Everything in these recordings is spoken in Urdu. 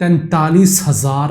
43,000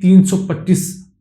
325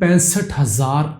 65,000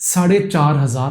4,500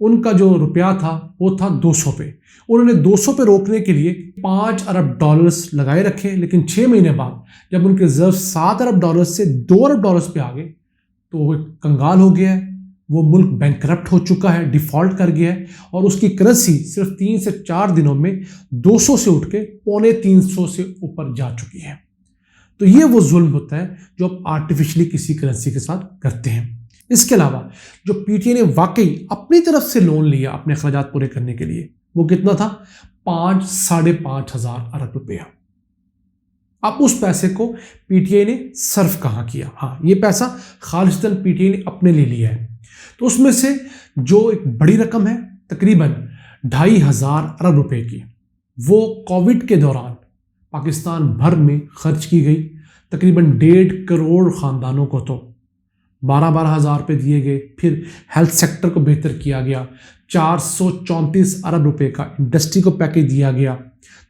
ان کا جو روپیہ تھا وہ تھا 200 پہ. انہوں نے 200 پہ روکنے کے لیے $5 ارب لگائے رکھے, لیکن 6 مہینے بعد جب ان کے ریزرو $7 ارب سے $2 ارب پہ آ گئے تو وہ کنگال ہو گیا ہے. وہ ملک بینکرپٹ ہو چکا ہے, ڈیفالٹ کر گیا ہے, اور اس کی کرنسی صرف 3 سے 4 دنوں میں 200 سے اٹھ کے 350 سے اوپر جا چکی ہے. تو یہ وہ ظلم ہوتا ہے جو آپ آرٹیفیشلی کسی کرنسی کے ساتھ کرتے ہیں. اس کے علاوہ جو پی ٹی آئی نے واقعی اپنی طرف سے لون لیا اپنے اخراجات پورے کرنے کے لیے, وہ کتنا تھا؟ 5,500 ارب روپیہ. اب اس پیسے کو پی ٹی آئی نے صرف کہاں کیا؟ ہاں, یہ پیسہ خالصتاً پی ٹی آئی نے اپنے لے لیا ہے. تو اس میں سے جو ایک بڑی رقم ہے تقریباً 2,500 ارب روپے کی, وہ کووڈ کے دوران پاکستان بھر میں خرچ کی گئی. تقریباً 1.5 کروڑ خاندانوں کو تو 12 ہزار روپے دیے گئے. پھر ہیلتھ سیکٹر کو بہتر کیا گیا. 434 ارب روپے کا انڈسٹری کو پیکیج دیا گیا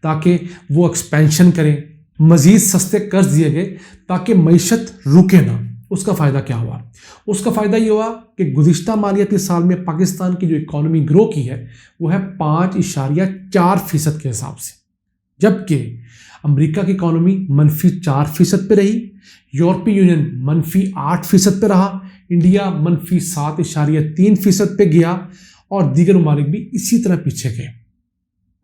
تاکہ وہ ایکسپینشن کریں. مزید سستے قرض دیے گئے تاکہ معیشت رکے نہ. اس کا فائدہ کیا ہوا؟ اس کا فائدہ یہ ہوا کہ گزشتہ مالیاتی سال میں پاکستان کی جو اکانومی گرو کی ہے وہ ہے 5.4% کے حساب سے, جبکہ امریکہ کی اکانومی -4% پہ رہی, یورپی یونین -8% پہ رہا, انڈیا -7.3% پہ گیا, اور دیگر ممالک بھی اسی طرح پیچھے گئے.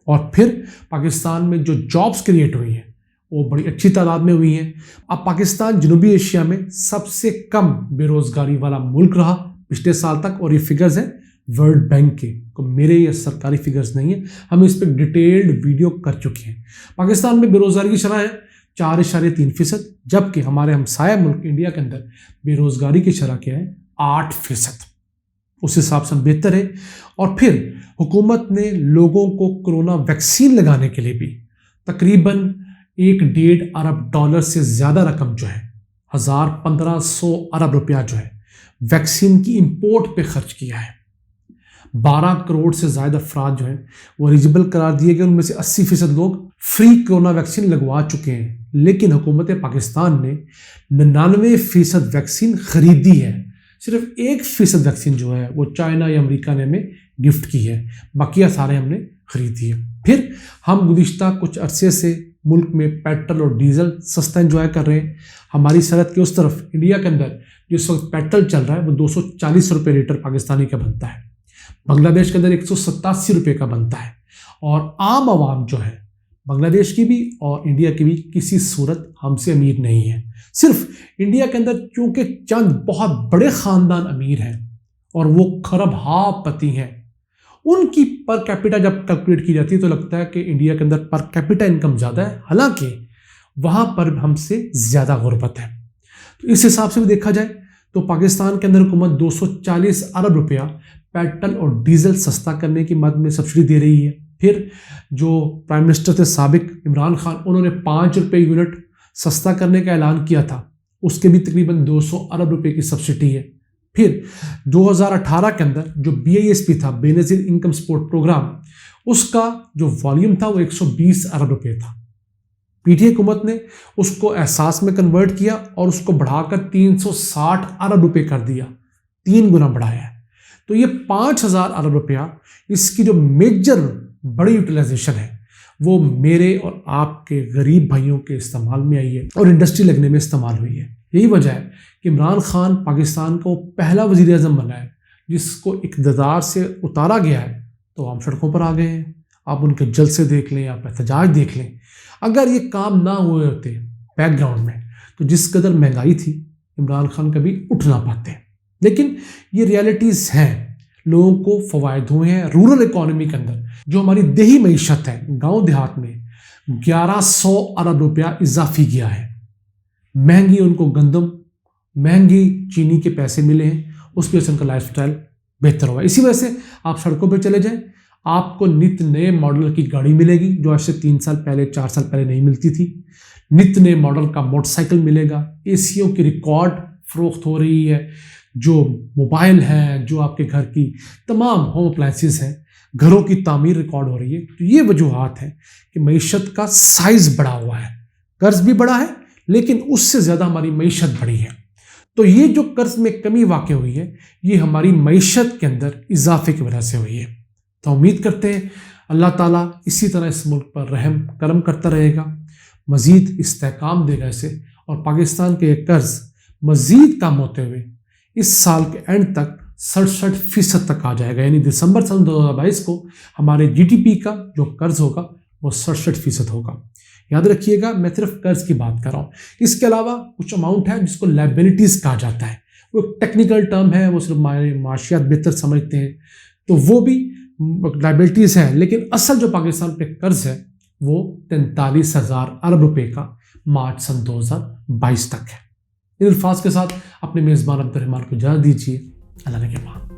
اور پھر پاکستان میں جو جابز کریٹ ہوئی ہیں وہ بڑی اچھی تعداد میں ہوئی ہیں. اب پاکستان جنوبی ایشیا میں سب سے کم بے روزگاری والا ملک رہا پچھلے سال تک, اور یہ فگرز ہیں ورلڈ بینک کے, میرے یہ سرکاری فگرز نہیں ہیں, ہم اس پہ ڈیٹیلڈ ویڈیو کر چکے ہیں. پاکستان میں بے روزگاری کی شرح ہے 4.3%, جبکہ ہمارے ہمسایہ ملک انڈیا کے اندر بے روزگاری کی شرح کیا ہے 8%. اس حساب سے ہم بہتر ہے. اور پھر حکومت نے لوگوں کو کرونا ویکسین لگانے کے لیے بھی تقریباً 1.5 ارب سے زیادہ رقم جو ہے 1,500 ارب روپیہ جو ہے ویکسین کی امپورٹ پہ خرچ کیا ہے. 12 کروڑ سے زائد افراد جو ہیں وہ ایلیجبل قرار دیے گئے. ان میں سے 80% لوگ فری کرونا ویکسین لگوا چکے ہیں, لیکن حکومت پاکستان نے 99% ویکسین خریدی ہے. صرف 1% ویکسین جو ہے وہ چائنا یا امریکہ نے ہمیں گفٹ کی ہے, باقی سارے ہم نے خریدی ہے. پھر ہم گزشتہ کچھ عرصے سے ملک میں پیٹرول اور ڈیزل سستا انجوائے کر رہے ہیں. ہماری سرحد کے اس طرف انڈیا کے اندر جس وقت پیٹرول چل رہا ہے وہ 240 روپے لیٹر پاکستانی کا بنتا ہے, بنگلہ دیش کے اندر 187 روپے کا بنتا ہے. اور عام عوام جو ہے بنگلہ دیش کی بھی اور انڈیا کی بھی کسی صورت ہم سے امیر نہیں ہے. صرف انڈیا کے اندر چونکہ چند بہت بڑے خاندان امیر ہیں اور وہ خرابہ پتی ہیں, ان کی پر کیپیٹا جب کیلکولیٹ کی جاتی ہے تو لگتا ہے کہ انڈیا کے اندر پر کیپیٹا انکم زیادہ ہے, حالانکہ وہاں پر ہم سے زیادہ غربت ہے. تو اس حساب سے بھی دیکھا جائے تو پاکستان کے اندر حکومت 240 ارب روپیہ پیٹرول اور ڈیزل سستا کرنے کی مد میں سبسڈی دے رہی ہے. پھر جو پرائم منسٹر تھے سابق عمران خان, انہوں نے 5 روپے یونٹ سستا کرنے کا اعلان کیا تھا, اس کے بھی تقریباً 200 ارب روپے کی سبسڈی ہے. پھر 2018 کے اندر جو BISP تھا, بے نظیر انکم سپورٹ پروگرام, اس کا جو والیوم تھا وہ 120 ارب روپے تھا. پی ٹی آئی حکومت نے اس کو احساس میں کنورٹ کیا اور اس کو بڑھا کر 360 ارب روپے کر دیا, 3 گنا بڑھایا ہے. تو یہ 5,000 ارب روپیہ اس کی جو میجر بڑی یوٹیلائزیشن ہے وہ میرے اور آپ کے غریب بھائیوں کے استعمال میں آئی ہے اور انڈسٹری لگنے میں استعمال ہوئی ہے. یہی وجہ ہے کہ عمران خان پاکستان کا وہ پہلا وزیر اعظم بنا ہے جس کو اقتدار سے اتارا گیا ہے, تو ہم سڑکوں پر آ گئے ہیں. آپ ان کے جلسے دیکھ لیں, آپ احتجاج دیکھ لیں. اگر یہ کام نہ ہوئے ہوتے بیک گراؤنڈ میں تو جس قدر مہنگائی تھی عمران خان کبھی اٹھ نہ پاتے. لیکن یہ ریالٹیز ہیں, لوگوں کو فوائد ہوئے ہیں. رورل اکانومی کے اندر جو ہماری دیہی معیشت ہے, گاؤں دیہات میں 1100 ارب روپیہ اضافی کیا ہے. مہنگی ان کو گندم, مہنگی چینی کے پیسے ملے ہیں, اس کی وجہ سے ان کا لائف سٹائل بہتر ہوا. اسی وجہ سے آپ سڑکوں پہ چلے جائیں, آپ کو نت نئے ماڈل کی گاڑی ملے گی جو آج سے 3 سال پہلے 4 سال پہلے نہیں ملتی تھی. نت نئے ماڈل کا موٹر سائیکل ملے گا. ACوں کی ریکارڈ فروخت ہو رہی ہے. جو موبائل ہیں, جو آپ کے گھر کی تمام ہوم اپلائنسز ہیں, گھروں کی تعمیر ریکارڈ ہو رہی ہے. تو یہ وجوہات ہیں کہ معیشت کا سائز بڑا ہوا ہے. قرض بھی بڑا ہے لیکن اس سے زیادہ ہماری معیشت بڑی ہے. تو یہ جو قرض میں کمی واقع ہوئی ہے یہ ہماری معیشت کے اندر اضافے کی وجہ سے ہوئی ہے۔ تو امید کرتے ہیں اللہ تعالیٰ اسی طرح اس ملک پر رحم کرم کرتا رہے گا، مزید استحکام دے گا اسے، اور پاکستان کے یہ قرض مزید کم ہوتے ہوئے اس سال کے اینڈ تک 67% تک آ جائے گا، یعنی دسمبر سن 2022 کو ہمارے جی ڈی پی کا جو قرض ہوگا وہ 67% ہوگا۔ یاد رکھیے گا میں صرف قرض کی بات کر رہا ہوں، اس کے علاوہ کچھ اماؤنٹ ہے جس کو لائبلٹیز کہا جاتا ہے، وہ ایک ٹیکنیکل ٹرم ہے، وہ صرف معاشیات بہتر سمجھتے ہیں، تو وہ بھی لائبلٹیز ہے، لیکن اصل جو پاکستان پہ قرض ہے وہ 43,000 ارب روپے کا مارچ سن 2022 تک ہے۔ ان الفاظ کے ساتھ اپنے میزبان عبد الرحمان کو اجازت دیجیے، اللہ نے کے بعد۔